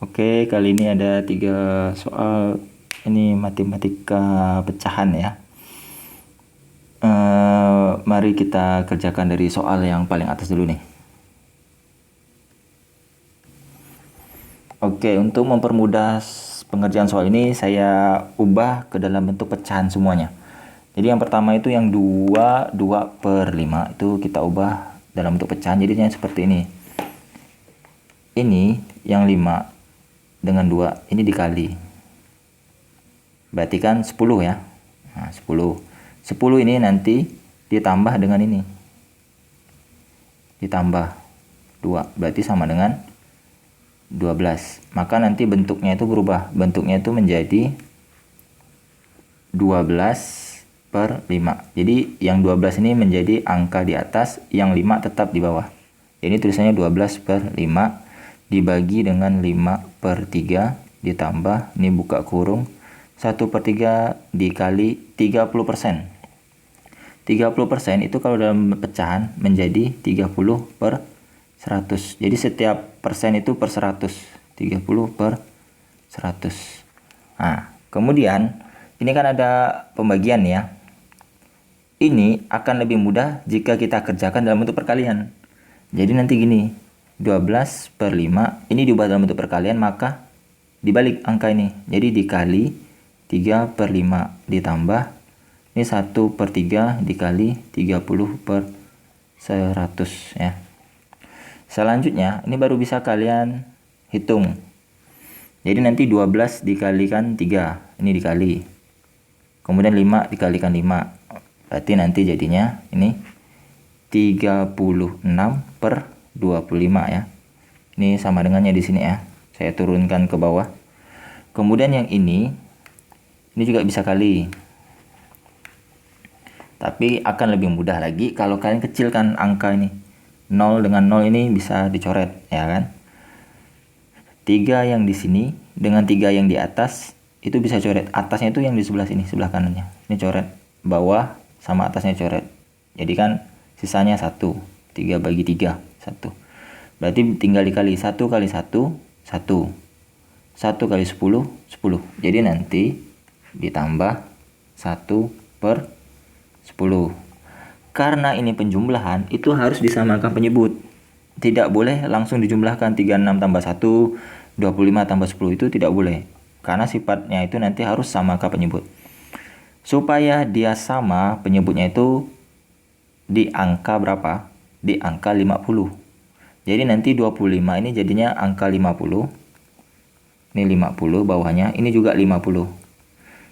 Oke, kali ini ada 3 soal. Ini matematika pecahan ya. Mari kita kerjakan dari soal yang paling atas dulu nih. Oke, untuk mempermudah pengerjaan soal ini saya ubah ke dalam bentuk pecahan semuanya. Jadi yang pertama itu yang 2 per 5 itu kita ubah dalam bentuk pecahan, jadinya seperti ini. Ini yang 5 dengan 2 ini dikali, berarti kan 10 ya. Nah, 10 ini nanti ditambah dengan ini, ditambah 2 berarti sama dengan 12. Maka nanti bentuknya itu berubah, bentuknya itu menjadi 12 per 5. Jadi yang 12 ini menjadi angka di atas, yang 5 tetap di bawah. Jadi tulisannya 12 per 5 dibagi dengan 5 per 3 ditambah, ini buka kurung, 1 per 3 dikali 30%. 30% itu kalau dalam pecahan menjadi 30 per 100. Jadi setiap persen itu per 100. 30 per 100. Nah, kemudian ini kan ada pembagian ya. Ini akan lebih mudah jika kita kerjakan dalam bentuk perkalian. Jadi nanti gini, 12 per 5 ini diubah dalam bentuk perkalian, maka dibalik angka ini. Jadi dikali 3 per 5 ditambah, ini 1 per 3 dikali 30 per 100 ya. Selanjutnya ini baru bisa kalian hitung. Jadi nanti 12 dikalikan 3, ini dikali. Kemudian 5 dikalikan 5. Berarti nanti jadinya ini 36 per 25 ya. Ini sama dengannya di sini ya. Saya turunkan ke bawah. Kemudian yang ini juga bisa kali. Tapi akan lebih mudah lagi kalau kalian kecilkan angka ini. 0 dengan 0 ini bisa dicoret ya kan. 3 yang di sini dengan 3 yang di atas itu bisa coret. Atasnya itu yang di sebelah sini, sebelah kanannya. Ini coret. Bawah sama atasnya coret. Jadi kan sisanya 1. 3 bagi 3, 1. Berarti tinggal dikali 1 kali 1, 1. 1 kali 10, 10. Jadi nanti ditambah 1 per 10. Karena ini penjumlahan, itu harus disamakan penyebut. Tidak boleh langsung dijumlahkan 36 tambah 1, 25 tambah 10, itu tidak boleh. Karena sifatnya itu nanti harus samakan penyebut. Supaya dia sama penyebutnya itu di angka berapa? Di angka 50. Jadi nanti 25 ini jadinya angka 50. Ini 50 bawahnya, ini juga 50.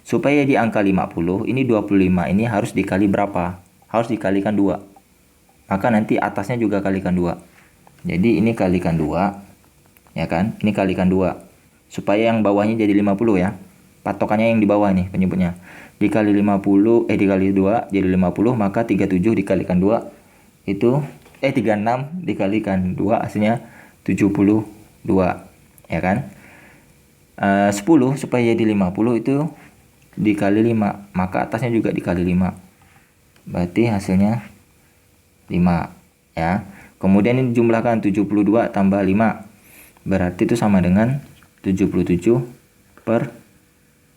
Supaya di angka 50, ini 25 ini harus dikali berapa? Harus dikalikan 2. Maka nanti atasnya juga kalikan 2. Jadi ini kalikan 2. Ya kan? Ini kalikan 2. Supaya yang bawahnya jadi 50 ya. Patokannya yang di bawah nih penyebutnya. Dikali 50, dikali 2 jadi 50, maka 37 dikalikan 2 itu 36 dikalikan 2 hasilnya 72 ya kan. 10 supaya jadi 50 itu dikali 5, maka atasnya juga dikali 5, berarti hasilnya 5 ya. Kemudian ini jumlahkan 72 tambah 5, berarti itu sama dengan 77 per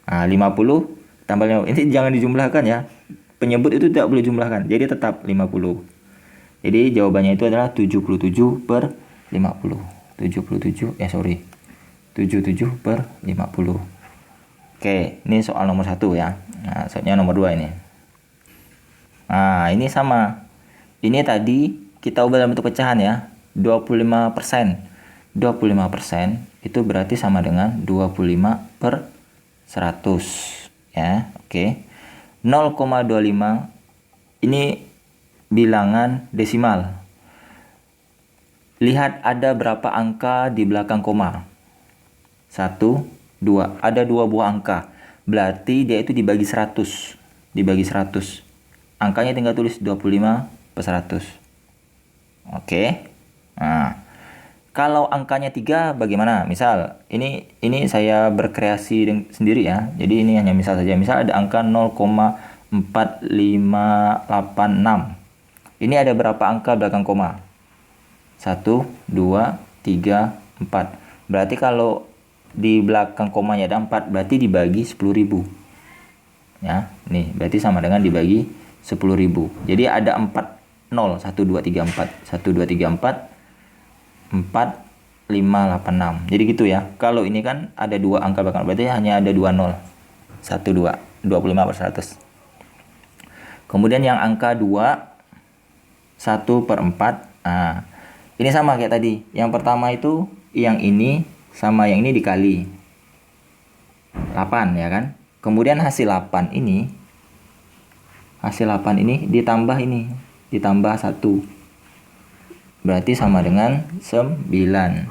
50 tambah 5. Ini jangan dijumlahkan ya, penyebut itu tidak boleh jumlahkan, jadi tetap 50. Jadi jawabannya itu adalah 77 per 50. 77 per 50. Oke, ini soal nomor 1 ya. Nah, soalnya nomor 2 ini. Nah, ini sama. Ini tadi kita ubah dalam bentuk pecahan ya. 25%. 25% itu berarti sama dengan 25 per 100 ya. Oke. 0,25 ini bilangan desimal. Lihat ada berapa angka di belakang koma. 1, 2. Ada 2 buah angka. Berarti dia itu dibagi 100. Dibagi 100. Angkanya tinggal tulis 25 per 100. Oke. Nah, kalau angkanya 3 bagaimana? Misal ini saya berkreasi sendiri ya. Jadi ini hanya misal saja. Misal ada angka 0,4586. Ini ada berapa angka belakang koma? 1, 2, 3, 4. Berarti kalau di belakang komanya ada 4, berarti dibagi 10.000. Ya, nih berarti sama dengan dibagi 10.000. Jadi ada 4 0, 1 2 3 4, 1 2 3 4, 4 5 8 6. Jadi gitu ya. Kalau ini kan ada 2 angka belakang, berarti hanya ada 2 0. 1 2, 25/100. Kemudian yang angka 2 1/4. Nah, ini sama kayak tadi. Yang pertama itu yang ini sama yang ini dikali 8 ya kan. Kemudian hasil 8 ini ditambah ini, ditambah 1. Berarti sama dengan 9.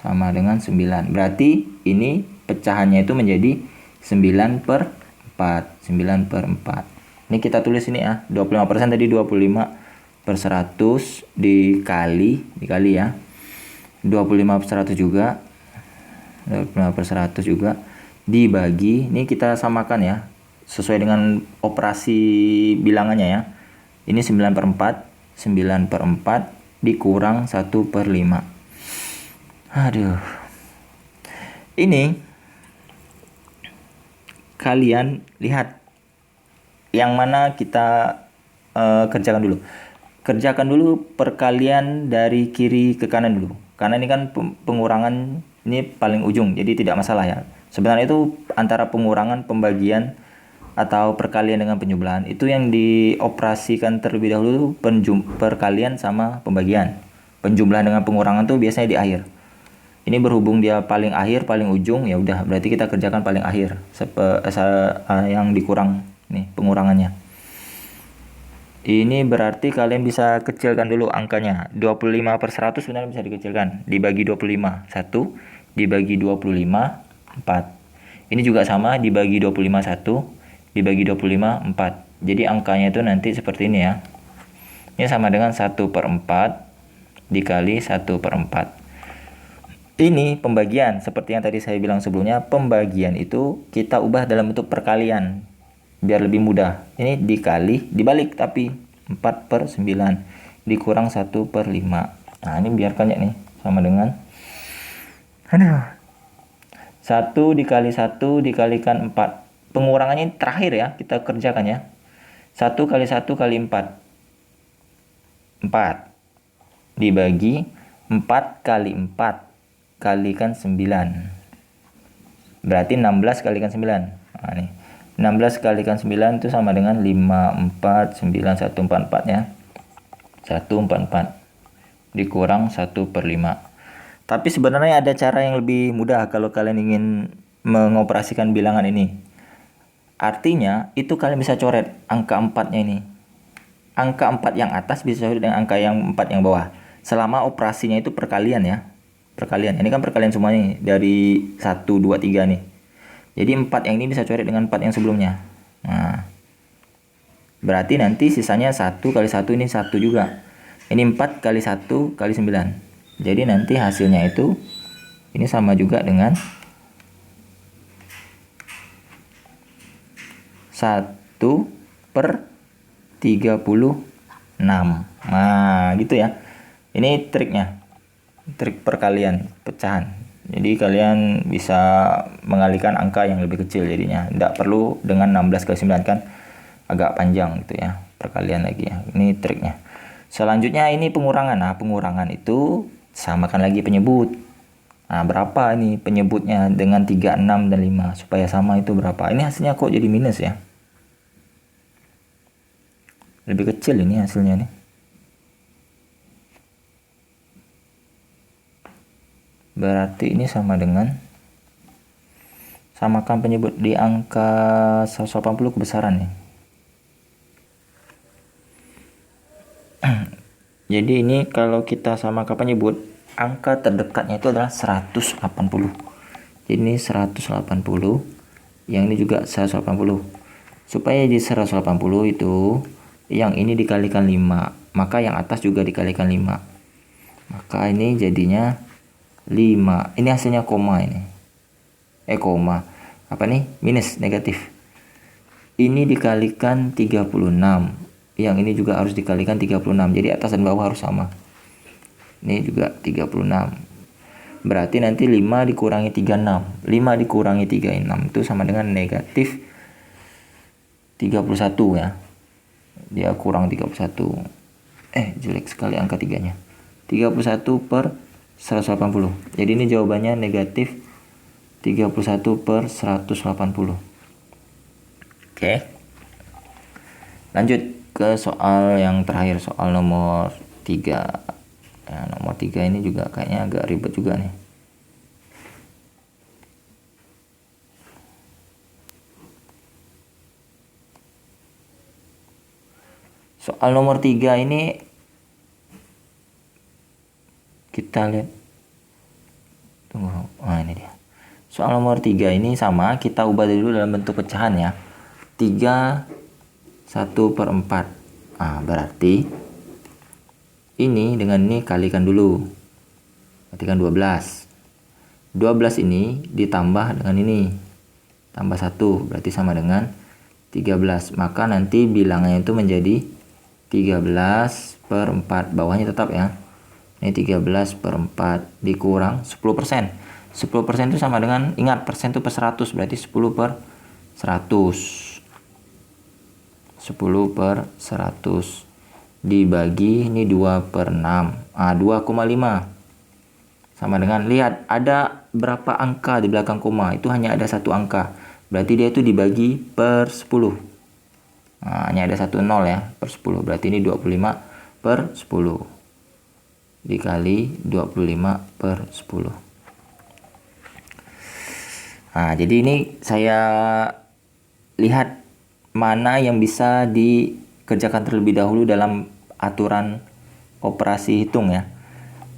Sama dengan 9. Berarti ini pecahannya itu menjadi 9/4. 9/4. Ini kita tulis ini ya. 25% tadi 25/100 dikali ya. 25/100 juga. 25/100 juga dibagi, ini kita samakan ya. Sesuai dengan operasi bilangannya ya. Ini 9/4. 9/4 dikurang 1/5. Aduh. Ini kalian lihat yang mana kita kerjakan dulu. Kerjakan dulu perkalian dari kiri ke kanan dulu. Karena ini kan pengurangan ini paling ujung, jadi tidak masalah ya. Sebenarnya itu antara pengurangan, pembagian, atau perkalian dengan penjumlahan itu yang dioperasikan terlebih dahulu perkalian sama pembagian. Penjumlahan dengan pengurangan tuh biasanya di akhir. Ini berhubung dia paling akhir, paling ujung, ya udah berarti kita kerjakan paling akhir yang dikurang nih pengurangannya. Ini berarti kalian bisa kecilkan dulu angkanya. 25/100 sebenarnya bisa dikecilkan. Dibagi 25 1, dibagi 25 4. Ini juga sama, dibagi 25 1, dibagi 25 4. Jadi angkanya itu nanti seperti ini ya. Ini sama dengan 1/4 dikali 1/4. Ini pembagian, seperti yang tadi saya bilang sebelumnya, pembagian itu kita ubah dalam bentuk perkalian biar lebih mudah. Ini dikali, dibalik tapi 4/9 dikurang 1/5. Nah ini biarkan ya nih, sama dengan 1 dikali 1 dikalikan 4. Pengurangannya terakhir ya, kita kerjakan ya. 1 kali 1 kali 4. 4. Dibagi 4 kali 4 kalikan 9. Berarti 16 kalikan 9. Nah, nih. 16 kalikan 9 itu sama dengan 549 144 ya. 144 dikurang 1/5. Tapi sebenarnya ada cara yang lebih mudah kalau kalian ingin mengoperasikan bilangan ini. Artinya itu kalian bisa coret angka 4-nya ini. Angka 4 yang atas bisa coret dengan angka yang 4 yang bawah. Selama operasinya itu perkalian ya. Perkalian. Ini kan perkalian semuanya nih, dari 1 2 3 nih. Jadi 4 yang ini bisa coret dengan 4 yang sebelumnya. Nah. Berarti nanti sisanya 1 kali 1 ini 1 juga. Ini 4 kali 1 kali 9. Jadi nanti hasilnya itu ini sama juga dengan 1/36. Nah gitu ya. Ini triknya. Trik perkalian pecahan. Jadi kalian bisa mengalihkan angka yang lebih kecil jadinya. Tidak perlu dengan 16 kali 9 kan agak panjang gitu ya. Perkalian lagi ya. Ini triknya. Selanjutnya ini pengurangan. Nah pengurangan itu samakan lagi penyebut. Nah berapa ini penyebutnya dengan 3, 6, dan 5. Supaya sama itu berapa. Ini hasilnya kok jadi minus ya. Lebih kecil ini hasilnya nih. Berarti ini sama dengan samakan penyebut di angka 180 kebesaran nih. Jadi ini kalau kita samakan penyebut, angka terdekatnya itu adalah 180. Jadi ini 180, yang ini juga 180. Supaya di 180 itu yang ini dikalikan 5, maka yang atas juga dikalikan 5. Maka ini jadinya 5. Ini hasilnya koma ini. Koma. Apa nih? Minus, negatif. Ini dikalikan 36. Yang ini juga harus dikalikan 36. Jadi atas dan bawah harus sama. Ini juga 36. Berarti nanti 5 dikurangi 36. 5 dikurangi 36 itu sama dengan negatif 31 ya. Dia kurang 31. Jelek sekali angka 3-nya. 31 per 180. Jadi ini jawabannya negatif 31 per 180. Oke. Lanjut ke soal yang terakhir, soal nomor 3. Ya, nomor 3 ini juga kayaknya agak ribet juga nih. Soal nomor 3 ini kita lihat. Tunggu. Ini dia. Soal nomor 3 ini sama, kita ubah dulu dalam bentuk pecahan ya. 3 1/4. Berarti ini dengan ini kalikan dulu. Berarti kan 12. 12 ini ditambah dengan ini. Tambah 1 berarti sama dengan 13. Maka nanti bilangnya itu menjadi 13/4. Bawahnya tetap ya. Ini 13/4 dikurang 10%. 10% itu sama dengan, ingat persen itu per 100, berarti 10/100. 10/100 dibagi ini 2/6. 2,5 sama dengan, lihat ada berapa angka di belakang koma, itu hanya ada satu angka, berarti dia itu dibagi per 10. Hanya ada satu 0 ya, per 10, berarti ini 25/10 dikali 25/10. Jadi ini saya lihat mana yang bisa dikerjakan terlebih dahulu dalam aturan operasi hitung ya.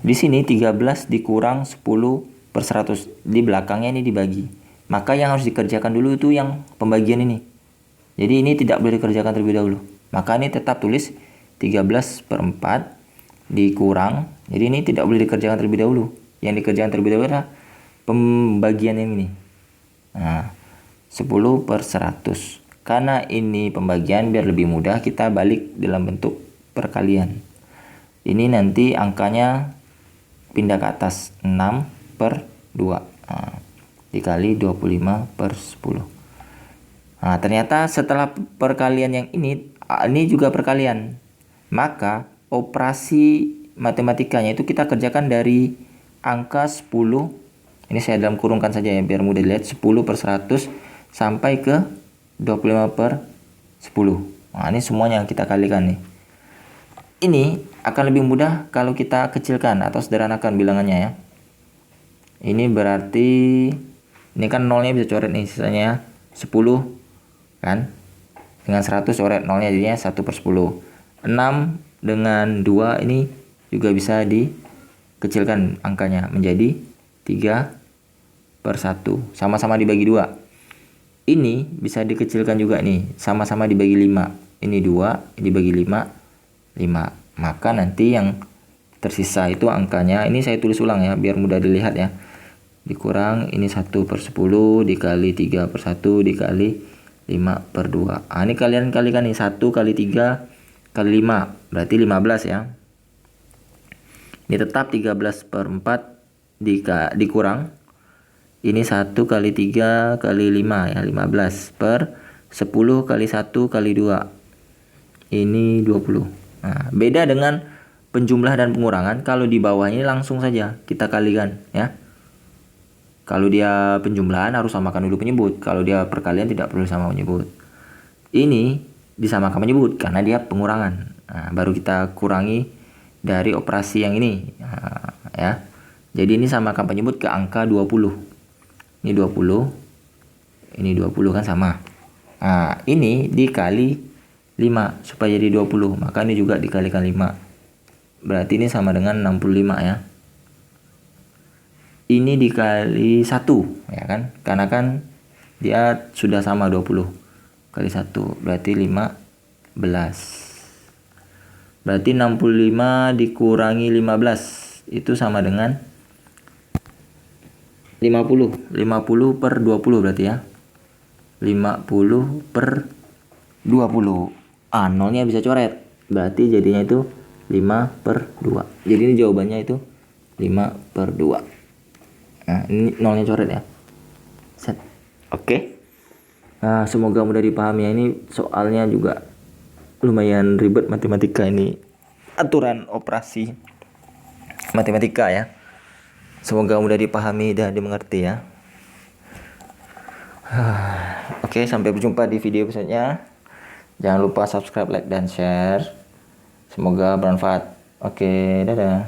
Di sini 13 dikurang 10/100, di belakangnya ini dibagi. Maka yang harus dikerjakan dulu itu yang pembagian ini. Jadi ini tidak boleh dikerjakan terlebih dahulu. Maka ini tetap tulis 13/4 dikurang. Jadi ini tidak boleh dikerjakan terlebih dahulu. Yang dikerjakan terlebih dahulu adalah pembagian yang ini. 10/100. Karena ini pembagian, biar lebih mudah kita balik dalam bentuk perkalian. Ini nanti angkanya pindah ke atas, 6/2 dikali 25/10. Ternyata setelah perkalian yang ini juga perkalian. Maka operasi matematikanya itu kita kerjakan dari angka 10. Ini saya dalam kurungkan saja ya biar mudah dilihat. 10/100 sampai ke 25/10. Ini semuanya kita kalikan nih. Ini akan lebih mudah kalau kita kecilkan atau sederhanakan bilangannya ya. Ini berarti, ini kan nolnya bisa coret nih, sisanya 10 kan. Dengan 100 coret nolnya, jadinya 1/10. 6 dengan 2 ini juga bisa dikecilkan angkanya menjadi 3/1. Sama-sama dibagi 2. Ini bisa dikecilkan juga nih, sama-sama dibagi 5. Ini 2, ini dibagi 5, 5. Maka nanti yang tersisa itu angkanya, ini saya tulis ulang ya biar mudah dilihat ya. Dikurang ini 1/10 dikali 3/1 dikali 5/2. Ini kalian kalikan nih, 1 kali 3 kali 5 berarti 15 ya. Ini tetap 13/4 dikurang ini 1 kali 3 kali 5 ya, 15 per 10 kali 1 kali 2 ini 20. Beda dengan penjumlah dan pengurangan. Kalau di bawah ini langsung saja kita kalikan ya. Kalau dia penjumlahan harus samakan dulu penyebut. Kalau dia perkalian tidak perlu sama penyebut. Ini disamakan penyebut karena dia pengurangan. Baru kita kurangi dari operasi yang ini ya. Jadi ini samakan penyebut ke angka 20. Ini 20. Ini 20 kan sama. Ini dikali 5 supaya jadi 20. Maka ini juga dikalikan 5. Berarti ini sama dengan 65 ya. Ini dikali 1 ya kan. Karena kan dia sudah sama 20 kali 1 berarti 15. Berarti 65 dikurangi 15 itu sama dengan 50. 50/20 berarti ya. 50/20. Nolnya bisa coret. Berarti jadinya itu 5/2. Jadi ini jawabannya itu 5/2. Nah, ini nolnya coret ya. Set. Oke. Nah, semoga mudah dipahami ya. Ini soalnya juga lumayan ribet matematika ini. Aturan operasi matematika ya. Semoga mudah dipahami dan dimengerti ya. Oke, sampai berjumpa di video berikutnya. Jangan lupa subscribe, like, dan share. Semoga bermanfaat. Oke, dadah.